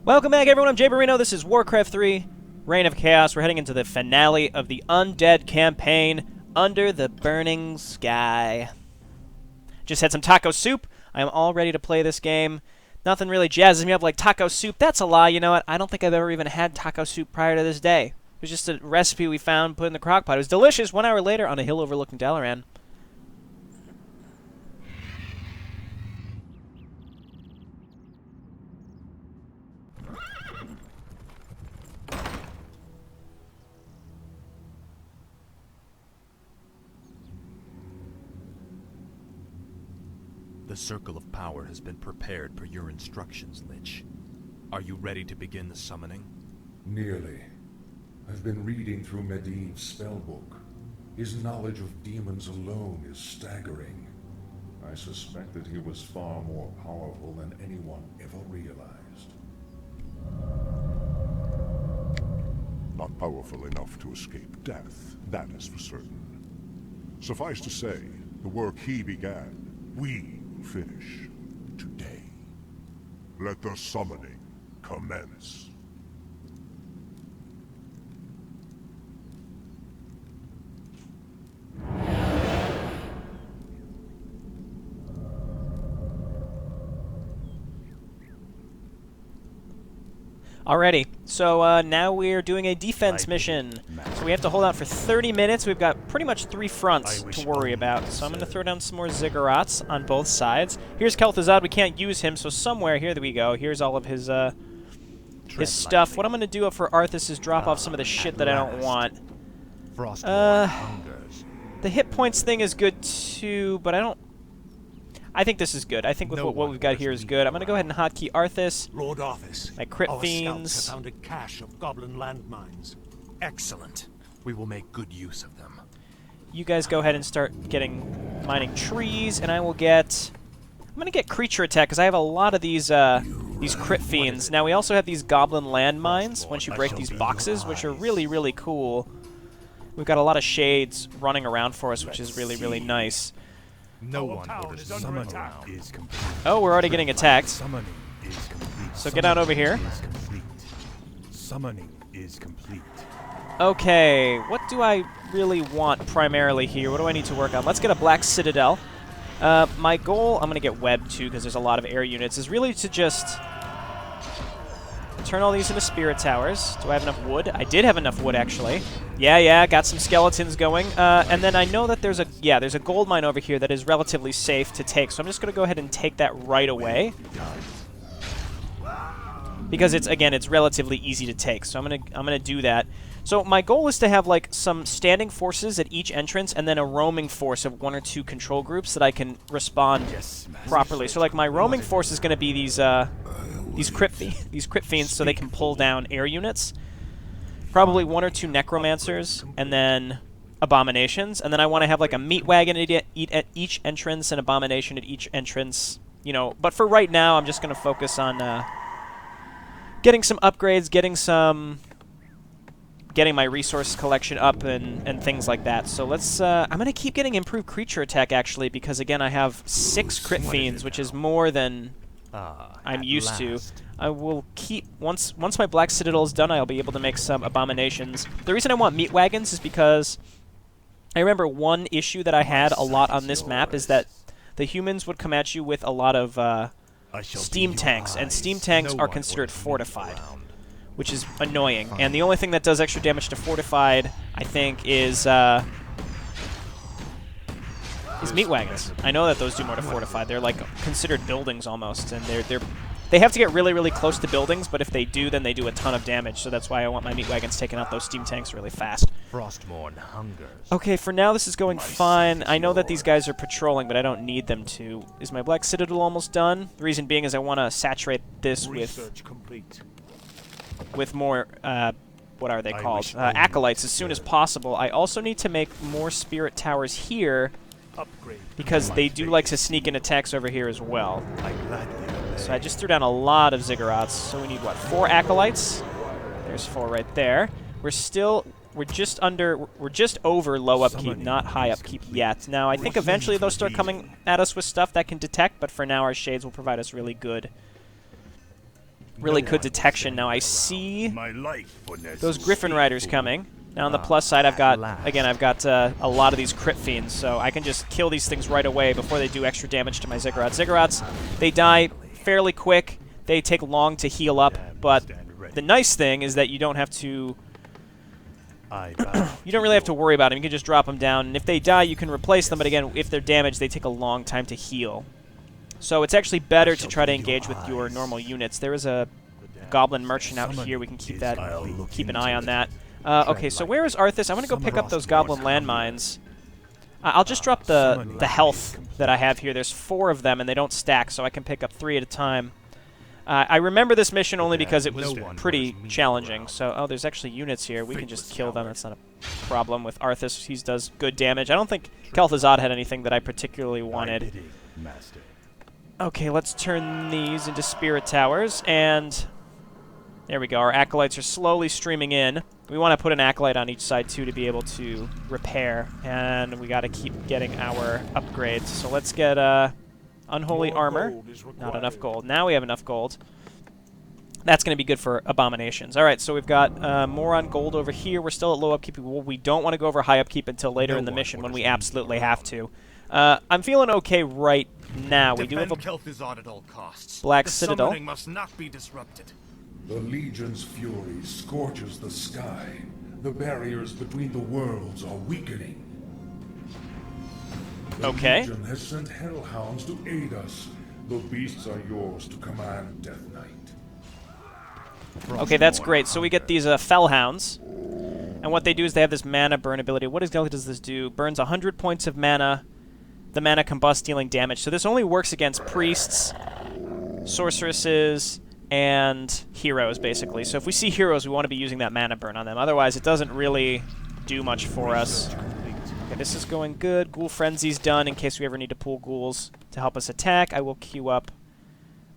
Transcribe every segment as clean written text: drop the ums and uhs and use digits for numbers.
Welcome back, everyone. I'm Jayborino. This is Warcraft 3, Reign of Chaos. We're heading into the finale of the Undead campaign, Under the Burning Sky. Just had some taco soup. I am all ready to play this game. Nothing really jazzes me up like taco soup. That's a lie. You know what? I don't think I've ever even had taco soup prior to this day. It was just a recipe we found, put in the crock pot. It was delicious. 1 hour later on a hill overlooking Dalaran. The Circle of Power has been prepared per your instructions, Lich. Are you ready to begin the summoning? Nearly. I've been reading through Medivh's spellbook. His knowledge of demons alone is staggering. I suspect that he was far more powerful than anyone ever realized. Not powerful enough to escape death, that is for certain. Suffice to say, the work he began, we finish today. Let the summoning commence. Alrighty, so now we're doing a defense mission. So we have to hold out for 30 minutes. We've got pretty much 3 fronts to worry about. So I'm going to throw down some more ziggurats on both sides. Here's Kel'Thuzad. We can't use him, so somewhere, here we go. Here's all of his stuff. What I'm going to do for Arthas is drop off some of the shit that I don't want. The hit points thing is good too, but I think this is good. I think with what we've got here is good. I'm going to go ahead and hotkey Arthas. Lord Arthas, my crit our fiends. scouts have found a cache of goblin landmines. Excellent. We will make good use of them. You guys go ahead and start mining trees, and I will get... I'm going to get creature attack, because I have a lot of these crit fiends. Now, we also have these goblin landmines, once you break these boxes, which are really, really cool. We've got a lot of shades running around for us, which is really, really nice. No one orders summoning is complete. Oh, we're already getting attacked. Summoning is complete. So get out over here. Summoning is complete. Okay, what do I really want primarily here? What do I need to work on? Let's get a Black Citadel. My goal, I'm going to get Web too, because there's a lot of air units, is really to just turn all these into spirit towers. Do I have enough wood? I did have enough wood, actually. Yeah, got some skeletons going. And then I know that there's a gold mine over here that is relatively safe to take, so I'm just going to go ahead and take that right away. Because it's relatively easy to take, so I'm gonna do that. So my goal is to have like some standing forces at each entrance, and then a roaming force of 1 or 2 control groups that I can respond properly. So like my roaming force is going to be these crit fiends, so they can pull down air units. Probably 1 or 2 necromancers, and then abominations. And then I want to have like a meat wagon at each entrance, and abomination at each entrance. You know, but for right now, I'm just going to focus on getting some upgrades, getting my resource collection up and things like that. So let's I'm going to keep getting improved creature attack, actually, because again, I have 6 crit fiends, which is more than I'm used to. I will keep once my Black Citadel is done, I'll be able to make some abominations. The reason I want meat wagons is because I remember one issue that I had a lot on this map is that the humans would come at you with a lot of steam tanks, and steam tanks are considered fortified, which is annoying. And the only thing that does extra damage to fortified, I think, is meat wagons. I know that those do more to fortified. They're like considered buildings almost, and they have to get really, really close to buildings, but if they do, then they do a ton of damage. So that's why I want my meat wagons taking out those steam tanks really fast. Frostmourne hungers. Okay, for now this is going fine. I know that these guys are patrolling, but I don't need them to. Is my Black Citadel almost done? The reason being is I want to saturate this with more, what are they called? Acolytes as soon as possible. I also need to make more spirit towers here, because they do like to sneak in attacks over here as well. So I just threw down a lot of ziggurats. So we need, what, 4 acolytes? There's 4 right there. We're just over low upkeep, not high upkeep yet. Now, I think eventually they'll start coming at us with stuff that can detect, but for now our shades will provide us really good really good detection. Now I see My lightfulness those is Griffin Riders faithful. coming. Now on the plus side, I've got a lot of these crit fiends, so I can just kill these things right away before they do extra damage to my Ziggurats. Ziggurats, they die fairly quick. They take long to heal up, but the nice thing is that you don't have to. You don't really have to worry about them. You can just drop them down, and if they die, you can replace them. But again, if they're damaged, they take a long time to heal. So it's actually better to try to engage with your normal units. There is a Goblin Merchant out here. We can keep an eye on that. Okay, so where is Arthas? I want to go pick up those Goblin landmines. I'll just drop the health that I have here. There's 4 of them, and they don't stack, so I can pick up 3 at a time. I remember this mission only because it was pretty challenging. So, oh, there's actually units here. We can just kill them. That's not a problem with Arthas. He does good damage. I don't think Kel'Thuzad had anything that I particularly wanted. Okay, let's turn these into Spirit Towers, and there we go. Our Acolytes are slowly streaming in. We want to put an Acolyte on each side, too, to be able to repair, and we got to keep getting our upgrades. So let's get Unholy Armor. Not enough gold. Now we have enough gold. That's going to be good for Abominations. All right, so we've got more on gold over here. We're still at low upkeep. We don't want to go over high upkeep until later in the mission when we absolutely have to. I'm feeling okay right now. We do have a Kel'Thuzad at all costs. Black The Citadel. summoning must not be disrupted. The Legion's fury scorches the sky. The barriers between the worlds are weakening. The Okay. Legion has sent hellhounds to aid us. The beasts are yours to command, Death Knight. Okay, that's great. So we get these Fellhounds, and what they do is they have this mana burn ability. What exactly does this do? Burns 100 points of mana. The mana combusts, dealing damage. So this only works against priests, sorceresses, and heroes, basically. So if we see heroes, we want to be using that mana burn on them. Otherwise, it doesn't really do much for us. Okay, this is going good. Ghoul Frenzy's done in case we ever need to pull ghouls to help us attack. I will queue up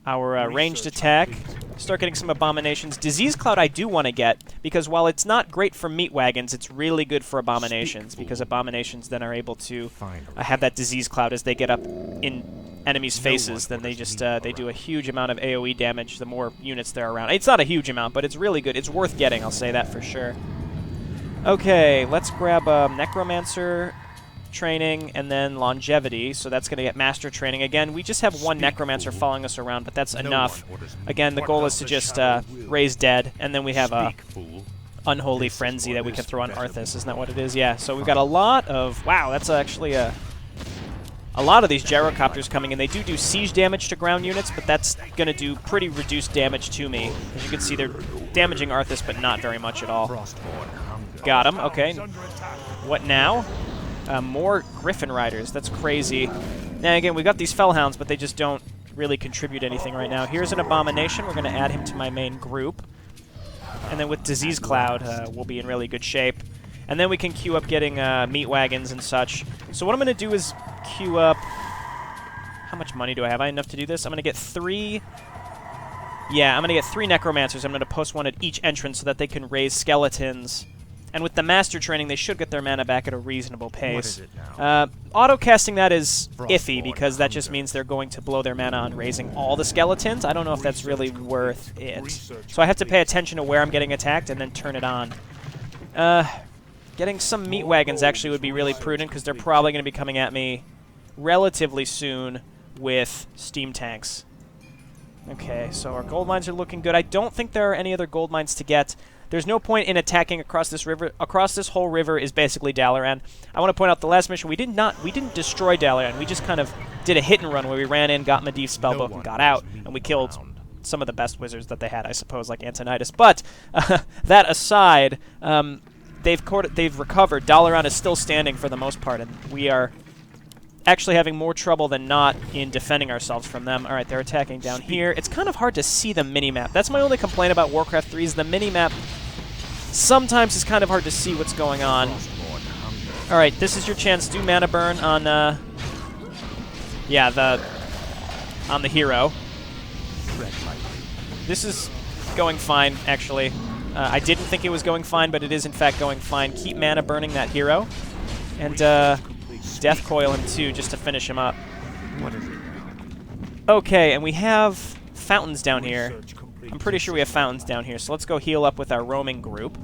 our ranged attack. Start getting some Abominations. Disease Cloud I do want to get, because while it's not great for meat wagons, it's really good for Abominations, because Abominations then are able to have that Disease Cloud as they get up in enemies' faces. Then they just they do a huge amount of AoE damage the more units there are around. It's not a huge amount, but it's really good. It's worth getting, I'll say that for sure. Okay, let's grab Necromancer training and then Longevity, so that's going to get Master training. Again, we just have one Necromancer following us around, but that's enough. Again, the goal is to just raise dead, and then we have a Unholy Frenzy that we can throw on Arthas. Isn't that what it is? Yeah, so we've got a lot of... Wow, that's actually a lot of these gyrocopters coming in. They do siege damage to ground units, but that's going to do pretty reduced damage to me. As you can see, they're damaging Arthas, but not very much at all. Got him. Okay. What now? More Griffin Riders. That's crazy. Now, again, we've got these Fellhounds, but they just don't really contribute anything right now. Here's an Abomination. We're going to add him to my main group. And then with Disease Cloud, we'll be in really good shape. And then we can queue up getting meat wagons and such. So what I'm going to do is queue up... How much money do I have? I have enough to do this? I'm going to get 3... Yeah, I'm going to get 3 Necromancers. I'm going to post one at each entrance so that they can raise skeletons. And with the Master training, they should get their mana back at a reasonable pace. Auto-casting that is iffy, because that just means they're going to blow their mana on raising all the skeletons. I don't know if that's really worth it. So I have to pay attention to where I'm getting attacked and then turn it on. Getting some meat wagons actually would be really prudent, because they're probably going to be coming at me relatively soon with steam tanks. Okay, so our gold mines are looking good. I don't think there are any other gold mines to get. There's no point in attacking across this river. Across this whole river is basically Dalaran. I want to point out the last mission, we didn't destroy Dalaran. We just kind of did a hit and run where we ran in, got Medivh's spellbook, and got out, and we killed some of the best wizards that they had, I suppose, like Antonidas. But that aside, they've recovered. Dalaran is still standing for the most part, and we are actually having more trouble than not in defending ourselves from them. All right, they're attacking down here. It's kind of hard to see the minimap. That's my only complaint about Warcraft 3 is the minimap. Sometimes it's kind of hard to see what's going on. All right, this is your chance. Do mana burn on, on the hero. This is going fine, actually. I didn't think it was going fine, but it is in fact going fine. Keep mana burning that hero, and Death Coil him too, just to finish him up. Okay, and we have fountains down here. I'm pretty sure we have fountains down here, so let's go heal up with our roaming group.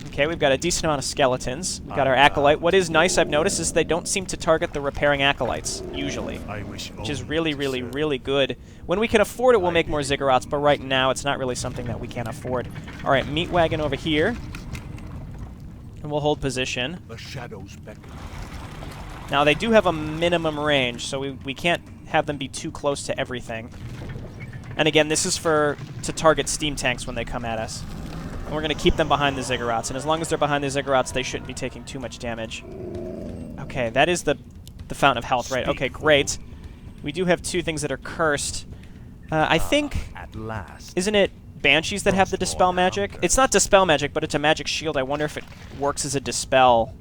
Okay, we've got a decent amount of skeletons. We've got our acolyte. What is nice, I've noticed, is they don't seem to target the repairing acolytes, usually. Which is really, really, really good. When we can afford it, we'll make more ziggurats, but right now it's not really something that we can afford. Alright, meat wagon over here. And we'll hold position. The shadows beckon. Now, they do have a minimum range, so we can't have them be too close to everything. And again, this is to target steam tanks when they come at us. And we're going to keep them behind the ziggurats. And as long as they're behind the ziggurats, they shouldn't be taking too much damage. Okay, that is the Fountain of Health, right? Okay, great. We do have 2 things that are cursed. I think... At last. Isn't it Banshees that have the Dispel magic? It's not Dispel magic, but it's a magic shield. I wonder if it works as a Dispel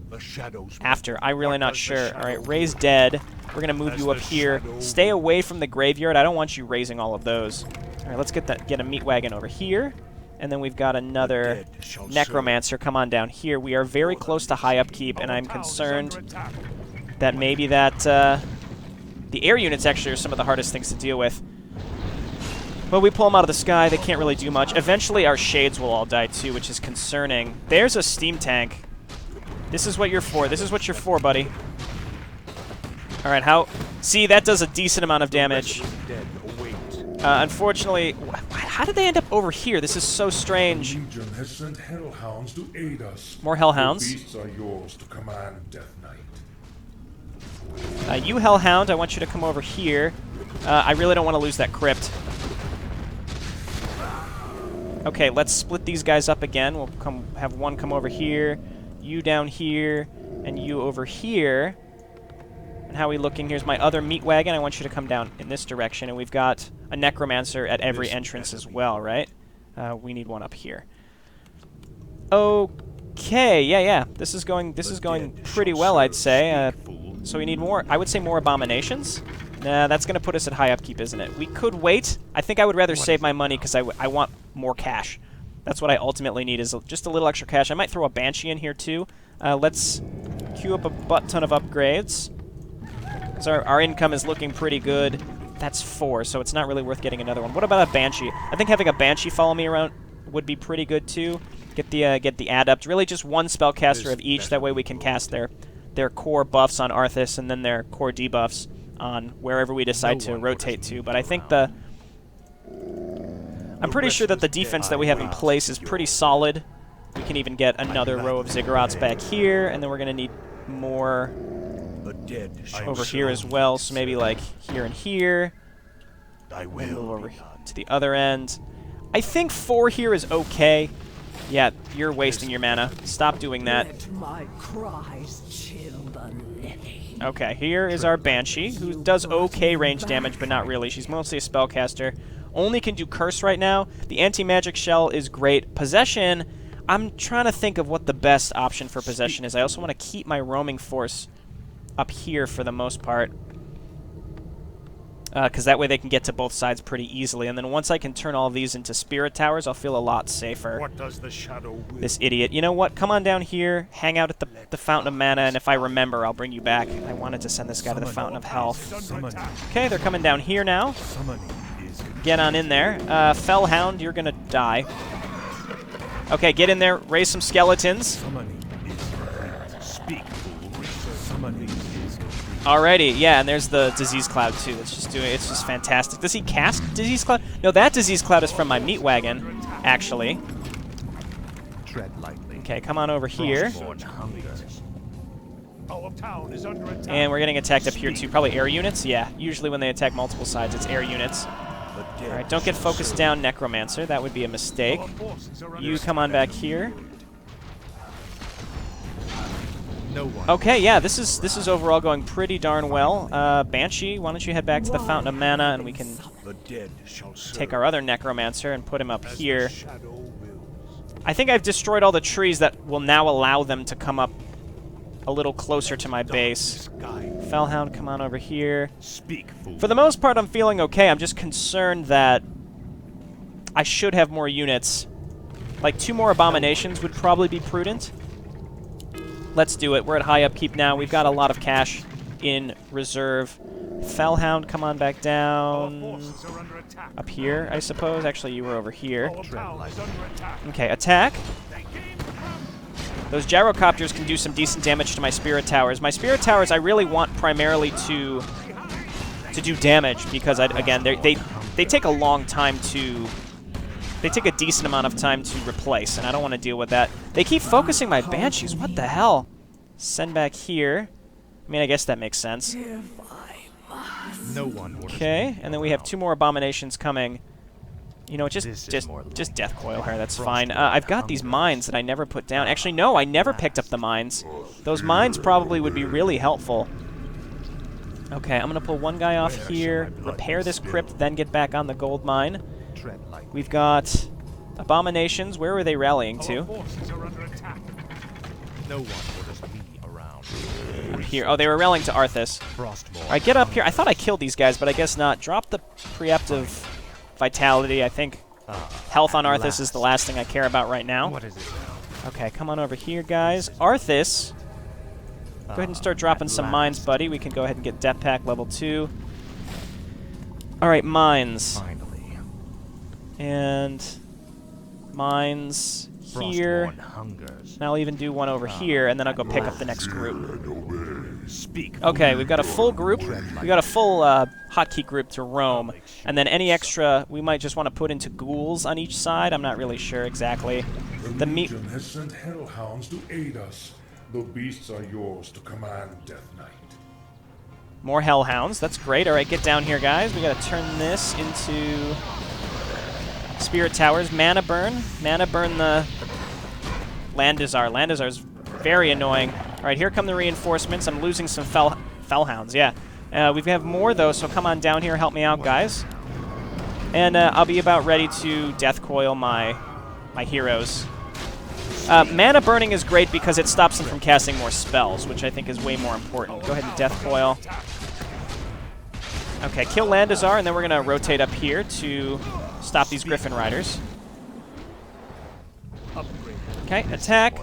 after. I'm really not sure. Alright, raise dead. We're going to move you up here. Stay away from the graveyard. I don't want you raising all of those. Alright, let's get a meat wagon over here. And then we've got another Necromancer. Come on down here. We are very close to high upkeep, and I'm concerned that maybe that... the air units actually are some of the hardest things to deal with. But we pull them out of the sky, they can't really do much. Eventually our shades will all die too, which is concerning. There's a steam tank. This is what you're for. This is what you're for, buddy. Alright, how... See, that does a decent amount of damage. Unfortunately... How did they end up over here? This is so strange. The Legion has sent hellhounds to aid us. More hellhounds. The beasts are yours to command, Death Knight. You hellhound, I want you to come over here. I really don't want to lose that crypt. Okay, let's split these guys up again. We'll have one come over here, you down here, and you over here. And how are we looking? Here's my other meat wagon. I want you to come down in this direction. And we've got a Necromancer at every entrance as well, right? We need one up here. Okay, yeah. This is going pretty well, I'd say. So we need more, I would say more abominations. Nah, that's going to put us at high upkeep, isn't it? We could wait. I think I would rather save my money because I want more cash. That's what I ultimately need, is just a little extra cash. I might throw a Banshee in here, too. Let's queue up a butt-ton of upgrades. Because our income is looking pretty good. That's 4, so it's not really worth getting another one. What about a Banshee? I think having a Banshee follow me around would be pretty good, too. Get the adept. Really just one spellcaster of each. That way we can cast their core buffs on Arthas and then their core debuffs on wherever we decide to rotate to. But I think I'm pretty sure that the defense that we have in place is pretty solid. We can even get another row of ziggurats back here, and then we're going to need more over here as well. So maybe like here and here. Move over to the other end. I think 4 here is okay. Yeah, you're wasting your mana. Stop doing that. Let my cries chill the living. Okay, here is our Banshee, who does okay range damage, but not really. She's mostly a spellcaster. Only can do Curse right now. The anti-magic shell is great. Possession, I'm trying to think of what the best option for Possession is. I also want to keep my roaming force up here for the most part. Because that way they can get to both sides pretty easily. And then once I can turn all of these into spirit towers, I'll feel a lot safer. What does the shadow will? This idiot. You know what? Come on down here, hang out at the Fountain of Mana, and if I remember, I'll bring you back. I wanted to send this guy to the Fountain of Health. Okay, they're coming down here now. Get on in there. Fellhound, you're gonna die. Okay, get in there, raise some skeletons. Alrighty, yeah, and there's the Disease Cloud too. It's just fantastic. Does he cast Disease Cloud? No, that Disease Cloud is from my meat wagon, actually. Tread lightly. Okay, come on over here. Our town is under attack. And we're getting attacked up here too. Probably air units? Yeah, usually when they attack multiple sides, it's air units. Alright, don't get focused down, Necromancer. That would be a mistake. You come on back here. No one. Okay, yeah, this is overall going pretty darn well. Banshee, why don't you head back to the Fountain of Mana, and we can take our other Necromancer and put him up here. I think I've destroyed all the trees that will now allow them to come up a little closer to my base. Fellhound, come on over here. For the most part, I'm feeling okay. I'm just concerned that I should have more units. Like 2 more Abominations would probably be prudent. Let's do it. We're at high upkeep now. We've got a lot of cash in reserve. Fellhound, come on back Our down. forces are under attack. Up here, I suppose. Actually, you were over here. Our pal is under attack. Okay, attack. Those gyrocopters can do some decent damage to my spirit towers. My spirit towers I really want primarily to do damage because, again, they take a long time to... They take a decent amount of time to replace, and I don't want to deal with that. They keep focusing my Banshees. What the hell? Send back here. I mean, I guess that makes sense. No one orders Okay, me and then we have around. 2 more abominations coming. You know, This is more just like death coil her. That's Frost fine. Lord I've got these Hunger. mines that I never put down. Actually, no, I never picked up the mines. Those mines probably would be really helpful. Okay, I'm gonna pull one guy off Where here, shall my blood repair be this spilled? crypt, then get back on the gold mine. Tread lightly. We've got abominations. Where were they rallying Our to? forces are under attack. No one orders me around. Here. Oh, they were rallying to Arthas. Frostmourne. Alright, get up here. I thought I killed these guys, but I guess not. Drop the preemptive vitality. I think health on Arthas is the last thing I care about right now. What is it now? Okay, come on over here, guys. Arthas, go ahead and start dropping some mines, buddy. We can go ahead and get Death Pack level 2. Alright, mines. Finally. And mines here. Frostmourne hungers. And I'll even do one over here, and then I'll go pick up the next group. Speak. Okay, we've got a full group. We've got a full hotkey group to roam. And then any extra we might just want to put into ghouls on each side. I'm not really sure exactly. The meat. Legion has sent hellhounds to aid us. The beasts are yours to command, Death Knight. More hellhounds. That's great. All right, get down here, guys. We got to turn this into spirit towers. Mana burn. Mana burn the Landazar. Landazar's very annoying. All right, here come the reinforcements. I'm losing some fellhounds. Yeah. We have more, though, so come on down here. Help me out, guys. And I'll be about ready to death coil my heroes. Mana burning is great because it stops them from casting more spells, which I think is way more important. Go ahead and death coil. Okay, kill Landazar, and then we're going to rotate up here to stop these Griffin Riders. Okay, attack.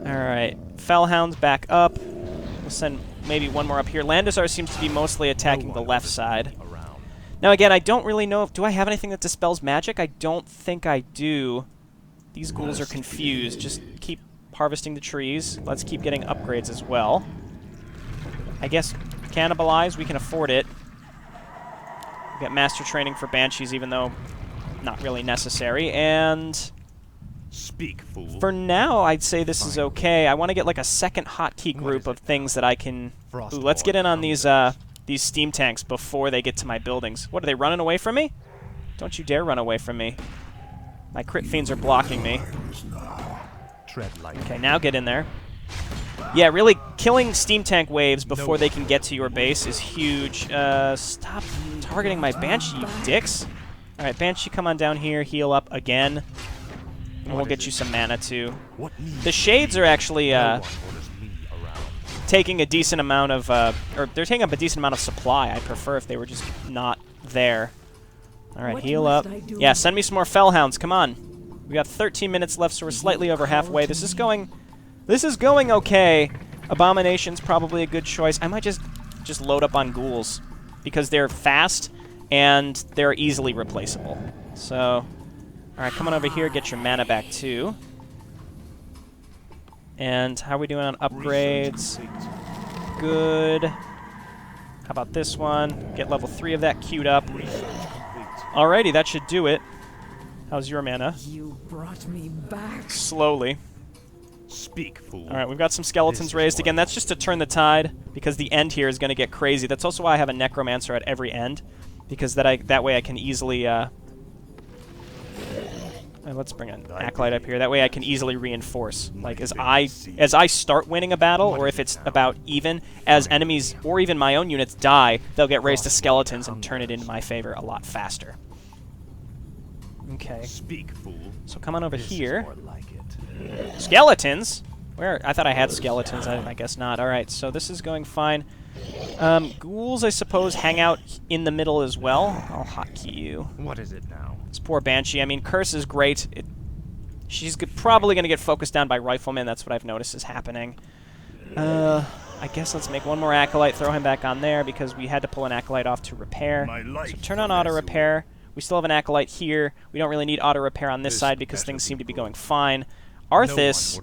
Alright, Fellhounds back up. We'll send maybe one more up here. Landazar seems to be mostly attacking the left side. Now again, I don't really know if... Do I have anything that dispels magic? I don't think I do. These ghouls are confused. Just keep harvesting the trees. Let's keep getting upgrades as well. I guess cannibalize, we can afford it. We got master training for Banshees, even though not really necessary. And Speak, fool. for now, I'd say this is okay. I want to get like a second hotkey group of things that I can... Ooh, let's get in on these steam tanks before they get to my buildings. What, are they running away from me? Don't you dare run away from me. My crit fiends are blocking me. Tread lightly. Okay, now get in there. Yeah, really, killing steam tank waves before they can get to your base is huge. Stop targeting my Banshee, you dicks. Alright, Banshee, come on down here, heal up again. And we'll get you some mana, too. The Shades are actually taking a decent amount of... or they're taking up a decent amount of supply. I'd prefer if they were just not there. Alright, What heal up. must I do? Yeah, send me some more Fellhounds, come on. We got 13 minutes left, so we're slightly over halfway. This is going okay. Abomination's probably a good choice. I might just load up on ghouls because they're fast and they're easily replaceable. So, alright, come on over here, get your mana back too. And how are we doing on upgrades? Good. How about this one? Get level 3 of that queued up. Alrighty, that should do it. How's your mana? You brought me back. Slowly. Speak, fool. Alright, we've got some skeletons raised. Again, that's just to turn the tide, because the end here is going to get crazy. That's also why I have a Necromancer at every end, because that way I can easily... let's bring an Acolyte up here. That way I can easily reinforce. Like, as I start winning a battle, or if it's about even, as enemies, or even my own units die, they'll get raised to skeletons and turn it into my favor a lot faster. Okay. Speak, fool. So come on over This is here. more like it. Skeletons? Where? I thought I had skeletons. I guess not. Alright, so this is going fine. Ghouls, I suppose, hang out in the middle as well. I'll hotkey you. What is it now? This poor Banshee. I mean, Curse is great. She's probably going to get focused down by Riflemen. That's what I've noticed is happening. I guess let's make one more Acolyte, throw him back on there, because we had to pull an Acolyte off to repair. So turn on auto-repair. We still have an Acolyte here. We don't really need auto-repair on this side because things seem to be going fine. Arthas,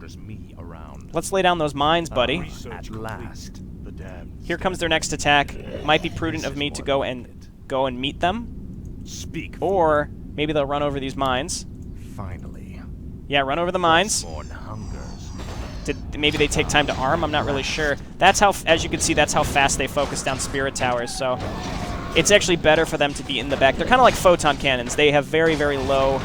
let's lay down those mines, buddy. At last, the damned. Here comes their next attack. Might be prudent of me to go and meet them. Speak. Or maybe they'll run over these mines. Finally. Yeah, run over the mines. Born hungers. Maybe they take time to arm, I'm not really sure. That's how, as you can see, that's how fast they focus down spirit towers, so it's actually better for them to be in the back. They're kind of like photon cannons. They have very, very low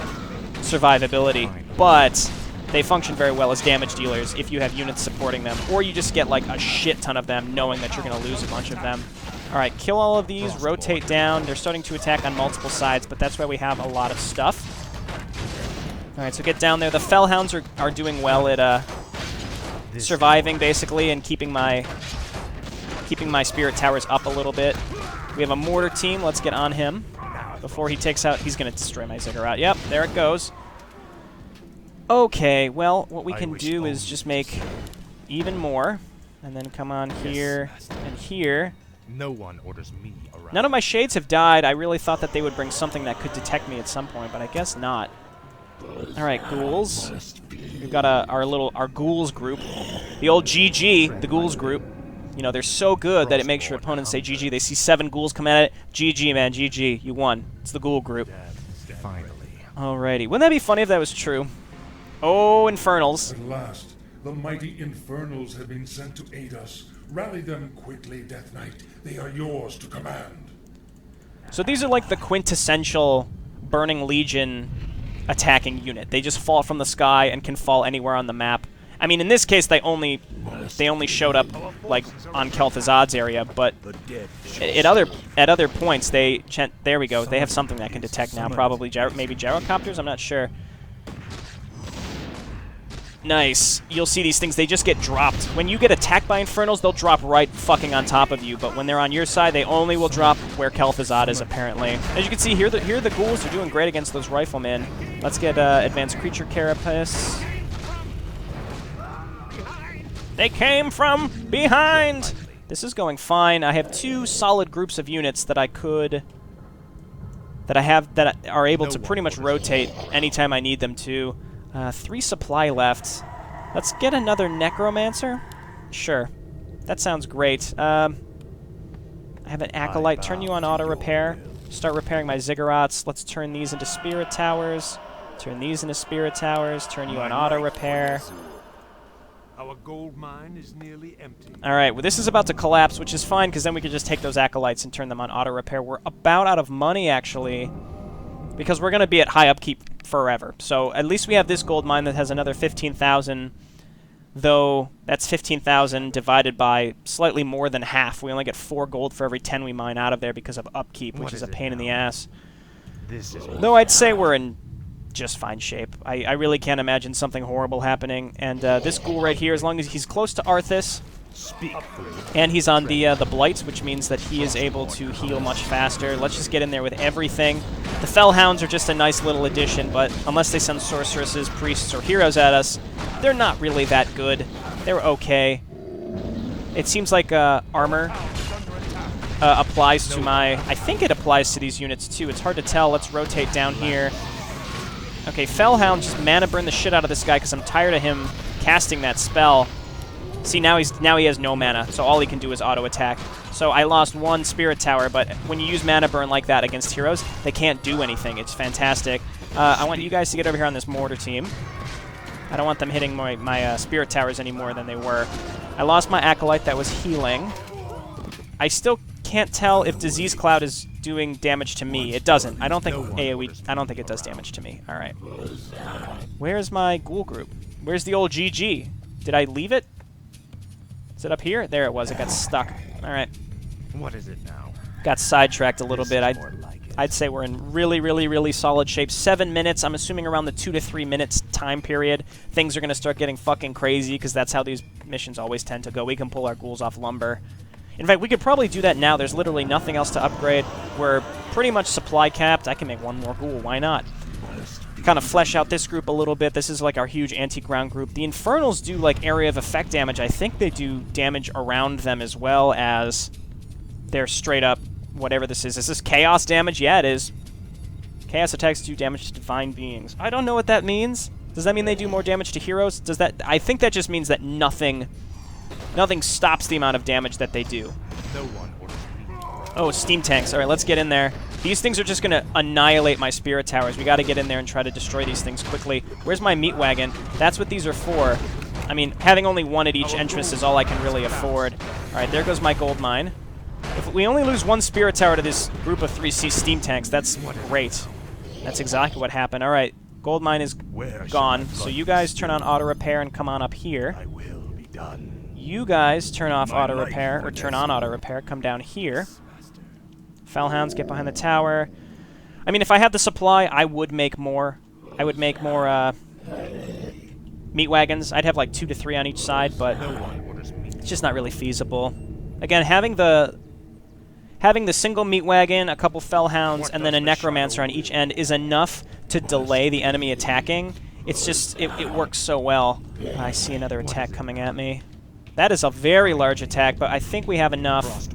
survivability, but they function very well as damage dealers if you have units supporting them, or you just get like a shit ton of them knowing that you're going to lose a bunch of them. Alright, kill all of these, rotate down. They're starting to attack on multiple sides, but that's why we have a lot of stuff. Alright, so get down there. The Fellhounds are doing well at surviving, basically, and keeping my spirit towers up a little bit. We have a mortar team. Let's get on him before he takes out... He's going to destroy my Ziggurat. Yep, there it goes. Okay, well, what we can do is just make even more, and then come on here and here. No one orders me around. None of my shades have died. I really thought that they would bring something that could detect me at some point, but I guess not. Alright, ghouls. We've got our ghouls group. The old GG, the ghouls group. You know, they're so good that it makes your opponents say GG. They see 7 ghouls come at it. GG, man, GG. You won. It's the ghoul group. Finally. Alrighty. Wouldn't that be funny if that was true? Oh, Infernals. At last, the mighty Infernals have been sent to aid us. Rally them quickly, Death Knight. They are yours to command. So these are like the quintessential Burning Legion attacking unit. They just fall from the sky and can fall anywhere on the map. I mean, in this case, they only showed up like on Kel'Thuzad's area, but at other points, there we go. They have something that can detect now. Probably maybe gyrocopters. I'm not sure. Nice. You'll see these things, they just get dropped. When you get attacked by Infernals, they'll drop right fucking on top of you, but when they're on your side, they only will drop where Kel'Thuzad is, apparently. As you can see, here the ghouls are doing great against those riflemen. Let's get Advanced Creature Carapace. They came from behind! This is going fine. I have 2 solid groups of units that that are able to pretty much rotate anytime I need them to. 3 supply left. Let's get another Necromancer. Sure. That sounds great. I have an Acolyte. Turn you on auto-repair. Start repairing my Ziggurats. Let's turn these into Spirit Towers. Turn these into Spirit Towers. Turn you on auto-repair. Our gold mine is nearly empty. Alright, well this is about to collapse, which is fine, because then we can just take those Acolytes and turn them on auto-repair. We're about out of money, actually, because we're going to be at high upkeep forever. So at least we have this gold mine that has another 15,000, though that's 15,000 divided by slightly more than half. We only get 4 gold for every 10 we mine out of there because of upkeep, which is a pain in the ass. Though I'd say we're in just fine shape. I really can't imagine something horrible happening. And this ghoul right here, as long as he's close to Arthas, and he's on the Blight, which means that he is able to heal much faster. Let's just get in there with everything. The Fellhounds are just a nice little addition, but unless they send sorceresses, priests, or heroes at us, they're not really that good. They're okay. It seems like armor applies to my... I think it applies to these units too. It's hard to tell. Let's rotate down here. Okay, Fellhound, just mana burn the shit out of this guy because I'm tired of him casting that spell. See, now he has no mana, so all he can do is auto-attack. So I lost 1 Spirit Tower, but when you use mana burn like that against heroes, they can't do anything. It's fantastic. I want you guys to get over here on this mortar team. I don't want them hitting my Spirit Towers any more than they were. I lost my Acolyte that was healing. I still can't tell if Disease Cloud is doing damage to me. It doesn't. I don't think AoE... I don't think it does damage to me. Alright. Where's my ghoul group? Where's the old GG? Did I leave it? Is it up here? There it was. It got stuck. Alright. What is it now? Got sidetracked a little bit. I'd say we're in really, really, really solid shape. 7 minutes. I'm assuming around the 2 to 3 minutes time period. Things are going to start getting fucking crazy because that's how these missions always tend to go. We can pull our ghouls off lumber. In fact, we could probably do that now. There's literally nothing else to upgrade. We're pretty much supply capped. I can make one more ghoul. Why not? Kind of flesh out this group a little bit. This is like our huge anti-ground group. The Infernals do like area of effect damage. I think they do damage around them as well as their straight up whatever this is. Is this chaos damage? Yeah, it is. Chaos attacks do damage to divine beings. I don't know what that means. Does that mean they do more damage to heroes? Does that? I think that just means that nothing stops the amount of damage that they do. No one orders me. Oh, steam tanks. All right, let's get in there. These things are just going to annihilate my spirit towers. We got to get in there and try to destroy these things quickly. Where's my meat wagon? That's what these are for. I mean, having only one at each entrance is all I can really afford. All right, there goes my gold mine. If we only lose one spirit tower to this group of 3C steam tanks, that's great. That's exactly what happened. All right, gold mine is gone. So you guys turn on auto repair and come on up here. I will be done. You guys turn off auto repair, or turn on auto repair. Come down here. Fellhounds, get behind the tower. I mean, if I had the supply, I would make more. I would make more meat wagons. I'd have like 2 to 3 on each side, but it's just not really feasible. Again, having the single meat wagon, a couple fellhounds, and then a necromancer on each end is enough to delay the enemy attacking. It's just, it works so well. I see another attack coming at me. That is a very large attack, but I think we have enough.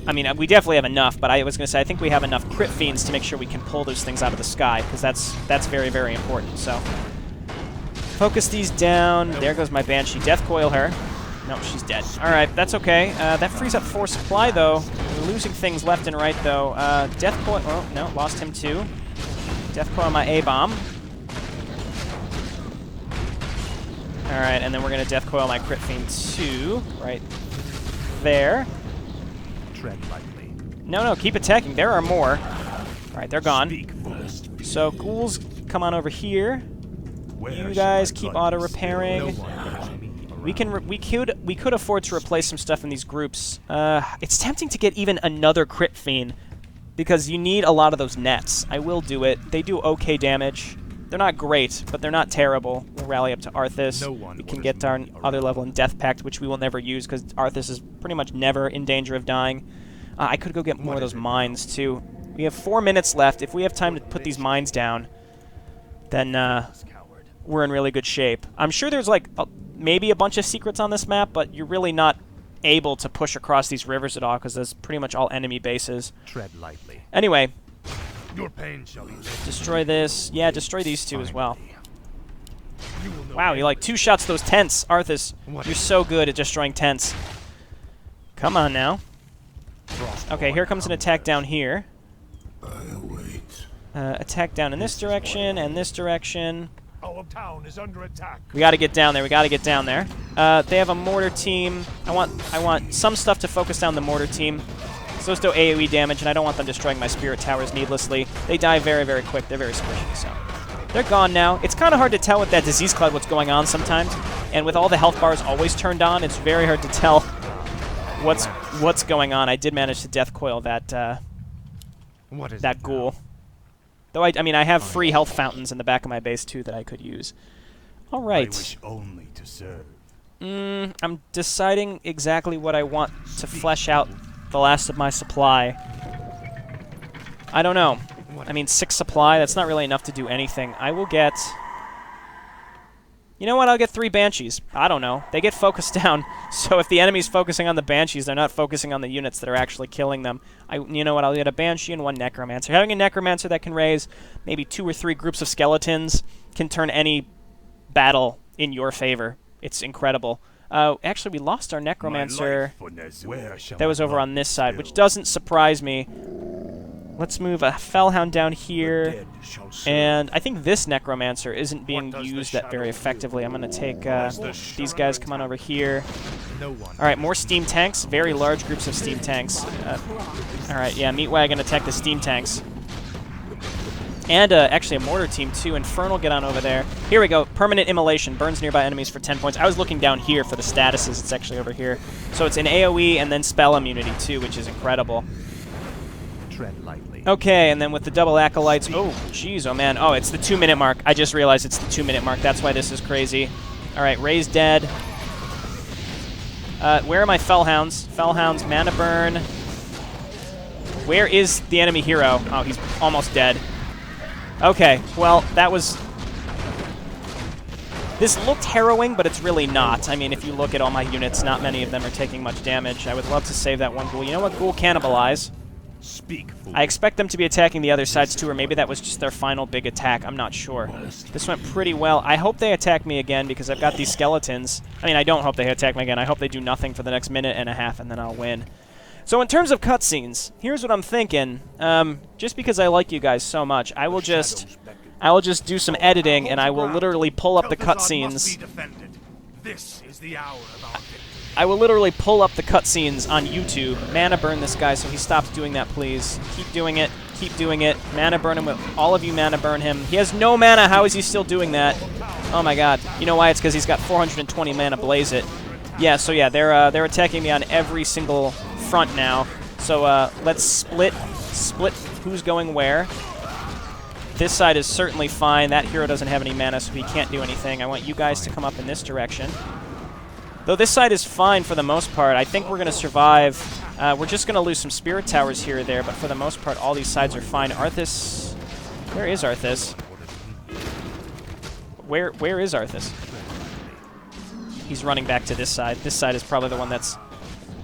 I mean, we definitely have enough, but I was going to say I think we have enough crit fiends to make sure we can pull those things out of the sky, because that's very, very important. So, focus these down. There goes my Banshee. Death coil her. No, she's dead. All right, that's okay. That frees up 4 supply, though. We're losing things left and right, though. Death coil. Oh, no, lost him, too. Death coil my A-bomb. All right, and then we're going to death coil my crit fiend, too. Right there. Tread lightly. No, keep attacking. There are more. All right, they're gone. So ghouls, come on over here. You guys keep auto repairing. We could afford to replace some stuff in these groups. It's tempting to get even another crit fiend because you need a lot of those nets. I will do it. They do okay damage. They're not great, but they're not terrible. We'll rally up to Arthas. We can get our other level in Death Pact, which we will never use because Arthas is pretty much never in danger of dying. I could go get more of those mines, too. We have 4 minutes left. If we have time to put these mines down, then we're in really good shape. I'm sure there's, like, maybe a bunch of secrets on this map, but you're really not able to push across these rivers at all because there's pretty much all enemy bases. Tread lightly. Anyway. Your pain shall be Destroy this. Yeah, destroy these two as well. Wow, you like 2 shots those tents, Arthas. You're so good at destroying tents. Come on now. Okay, here comes an attack down here. Attack down in this direction and this direction. Our town is under attack. We got to get down there. We got to get down there. They have a mortar team. I want some stuff to focus down the mortar team. Those do AoE damage, and I don't want them destroying my spirit towers needlessly. They die very, very quick. They're very squishy, so they're gone now. It's kind of hard to tell with that disease cloud what's going on sometimes, and with all the health bars always turned on, it's very hard to tell what's going on. I did manage to death coil that ghoul. Though I mean, I have free health fountains in the back of my base too that I could use. All right. I wish only to serve. I'm deciding exactly what I want to flesh out the last of my supply. I don't know. I mean, 6 supply, that's not really enough to do anything. I will get... You know what? I'll get 3 Banshees. I don't know. They get focused down, so if the enemy's focusing on the Banshees, they're not focusing on the units that are actually killing them. You know what? I'll get a Banshee and 1 Necromancer. Having a Necromancer that can raise maybe 2 or 3 groups of skeletons can turn any battle in your favor. It's incredible. Actually, we lost our Necromancer. That was over on this side, which doesn't surprise me. Let's move a Fellhound down here. And I think this Necromancer isn't being used that very effectively. I'm going to take these guys. Come on over here. Alright, more steam tanks. Very large groups of steam tanks. Alright, yeah, Meat Wagon attack the steam tanks. And actually a mortar team too. Infernal, get on over there. Here we go. Permanent Immolation. Burns nearby enemies for 10 points. I was looking down here for the statuses. It's actually over here. So it's an AoE and then spell immunity too, which is incredible. Tread lightly. Okay, and then with the double acolytes. Oh, jeez, oh man. Oh, it's the 2-minute mark. I just realized it's the 2-minute mark. That's why this is crazy. All right, Ray's dead. Where are my Fellhounds? Fellhounds, mana burn. Where is the enemy hero? Oh, he's almost dead. Okay, well, that was... This looked harrowing, but it's really not. I mean, if you look at all my units, not many of them are taking much damage. I would love to save that one ghoul. You know what? Ghoul cannibalize. Speak, fool. I expect them to be attacking the other sides too, or maybe that was just their final big attack. I'm not sure. This went pretty well. I hope they attack me again because I've got these skeletons. I mean, I don't hope they attack me again. I hope they do nothing for the next minute and a half, and then I'll win. So in terms of cutscenes, here's what I'm thinking. Just because I like you guys so much, I will just do some editing, and I will literally pull up the cutscenes. This is the hour of our victory. I will literally pull up the cutscenes on YouTube. Mana burn this guy so he stops doing that, please. Keep doing it. Keep doing it. Mana burn him. All of you mana burn him. He has no mana. How is he still doing that? Oh my god. You know why? It's because he's got 420 mana. Blaze it. Yeah, so yeah, they're attacking me on every single front now. So let's split who's going where. This side is certainly fine. That hero doesn't have any mana, so he can't do anything. I want you guys to come up in this direction. Though this side is fine for the most part. I think we're going to survive. We're just going to lose some spirit towers here or there, but for the most part, all these sides are fine. Arthas... Where is Arthas? Where is Arthas? He's running back to this side. This side is probably the one that's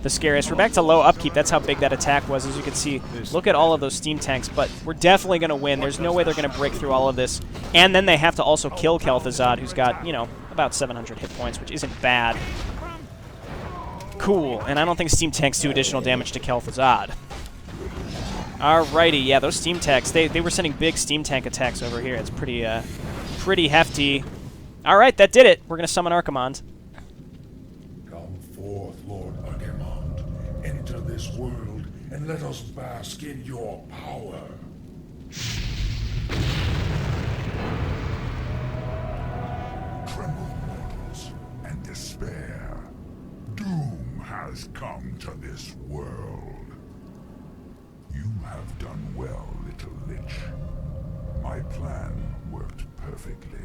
the scariest. We're back to low upkeep. That's how big that attack was. As you can see, look at all of those steam tanks, but we're definitely going to win. There's no way they're going to break through all of this. And then they have to also kill Kel'Thuzad, who's got, you know, about 700 hit points, which isn't bad. Cool. And I don't think steam tanks do additional damage to Kel'Thuzad. Alrighty, yeah, those steam tanks, they were sending big steam tank attacks over here. It's pretty hefty. Alright, that did it. We're going to summon Archimonde. Come forth, Lord Archimonde. Enter this world and let us bask in your power. Tremble, mortals, and despair. Doom has come to this world. You have done well, little lich. My plan worked perfectly.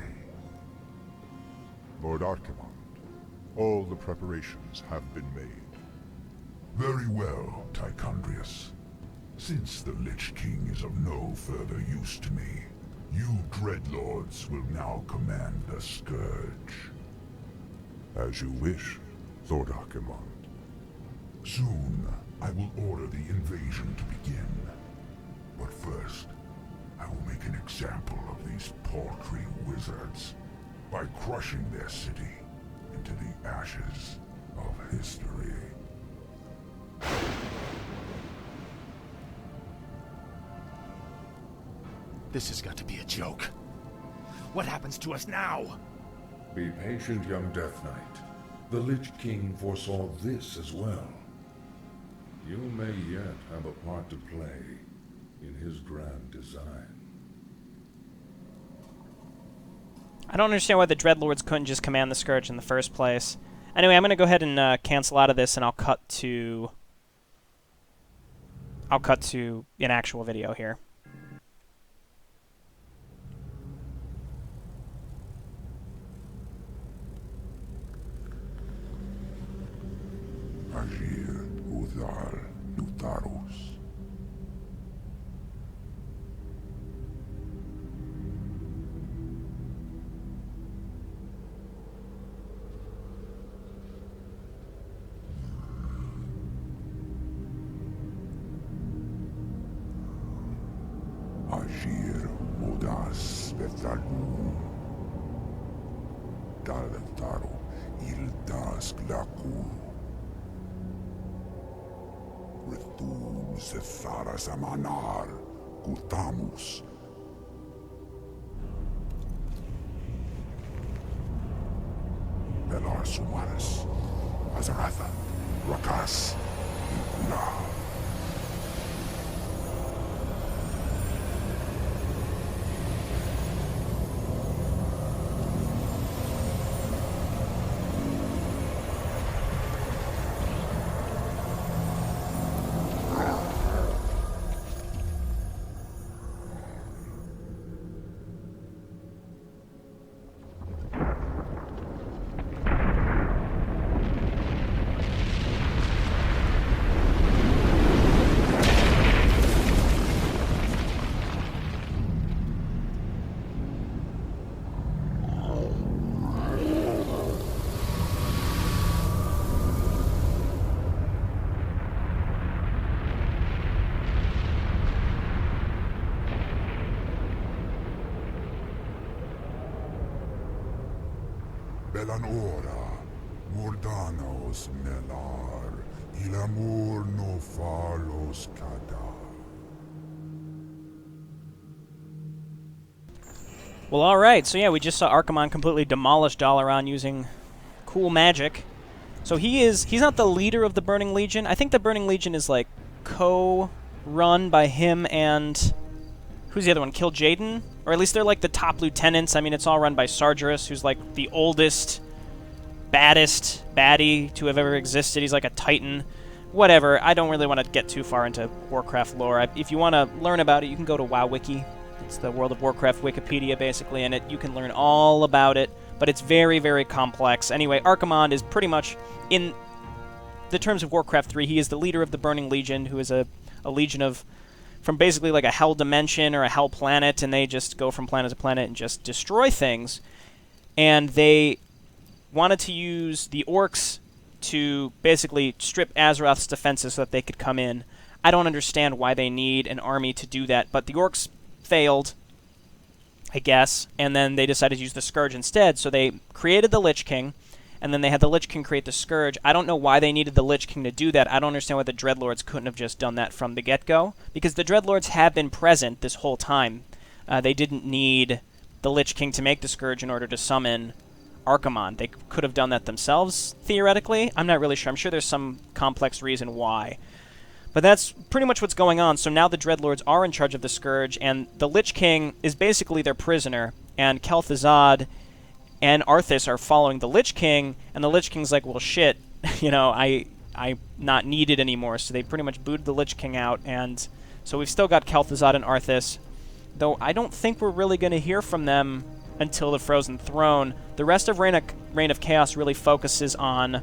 Lord Archimonde, all the preparations have been made. Very well, Tichondrius. Since the Lich King is of no further use to me, you Dreadlords will now command the Scourge. As you wish, Lord Archimonde. Soon, I will order the invasion to begin. But first, I will make an example of these paltry wizards by crushing their city into the ashes of history. This has got to be a joke. What happens to us now? Be patient, young Death Knight. The Lich King foresaw this as well. You may yet have a part to play in his grand design. I don't understand why the Dreadlords couldn't just command the Scourge in the first place. Anyway, I'm going to go ahead and cancel out of this, and I'll cut to an actual video here. Agir, Udal, Lutarus. Agir, Udas, Betalu. Daltaro, Ildas, Glaku. Retum Setharas Amanar, Kutamus. Belar Sumaris, Azaratha, Rakas, Ikula. Belanora, Mordanos Melar, il amor no falos cada. Well, alright, so yeah, we just saw Archimon completely demolish Dalaran using cool magic. So he's not the leader of the Burning Legion. I think the Burning Legion is, like, co-run by him and... Who's the other one? Kil'jaeden? Or at least they're, like, the top lieutenants. I mean, it's all run by Sargeras, who's, like, the oldest, baddest baddie to have ever existed. He's, like, a titan. Whatever. I don't really want to get too far into Warcraft lore. If you want to learn about it, you can go to WoWWiki. It's the World of Warcraft Wikipedia, basically, and you can learn all about it. But it's very, very complex. Anyway, Archimon is pretty much, in the terms of Warcraft 3, he is the leader of the Burning Legion, who is a legion of, from basically like a hell dimension or a hell planet, and they just go from planet to planet and just destroy things. And they wanted to use the orcs to basically strip Azeroth's defenses so that they could come in. I don't understand why they need an army to do that, but the orcs failed, I guess, and then they decided to use the Scourge instead, so they created the Lich King, and then they had the Lich King create the Scourge. I don't know why they needed the Lich King to do that. I don't understand why the Dreadlords couldn't have just done that from the get-go, because the Dreadlords have been present this whole time. They didn't need the Lich King to make the Scourge in order to summon Archimon. They could have done that themselves, theoretically. I'm not really sure. I'm sure there's some complex reason why. But that's pretty much what's going on. So now the Dreadlords are in charge of the Scourge, and the Lich King is basically their prisoner, and Kel'Thuzad and Arthas are following the Lich King, and the Lich King's like, well, shit, you know, I'm not needed anymore, so they pretty much booted the Lich King out, and so we've still got Kel'Thuzad and Arthas, though I don't think we're really going to hear from them until the Frozen Throne. The rest of Reign of Chaos really focuses on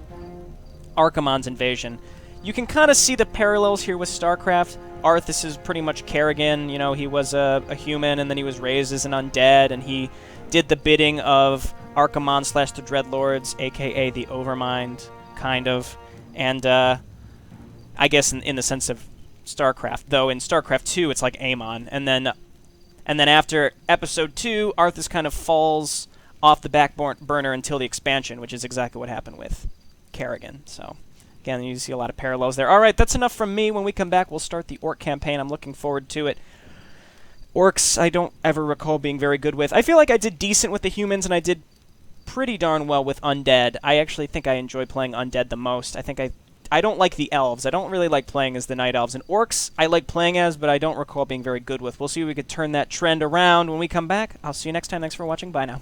Archimon's invasion. You can kind of see the parallels here with StarCraft. Arthas is pretty much Kerrigan. You know, he was a human, and then he was raised as an undead, and he did the bidding of Archimon / the Dreadlords, a.k.a. the Overmind, kind of. And I guess in the sense of StarCraft. Though in StarCraft 2, it's like Amon. And then after Episode 2, Arthas kind of falls off the back burner until the expansion, which is exactly what happened with Kerrigan. So... Again, you see a lot of parallels there. Alright, that's enough from me. When we come back, we'll start the Orc campaign. I'm looking forward to it. Orcs, I don't ever recall being very good with. I feel like I did decent with the humans, and I did pretty darn well with Undead. I actually think I enjoy playing Undead the most. I don't like the Elves. I don't really like playing as the Night Elves. And Orcs, I like playing as, but I don't recall being very good with. We'll see if we could turn that trend around when we come back. I'll see you next time. Thanks for watching. Bye now.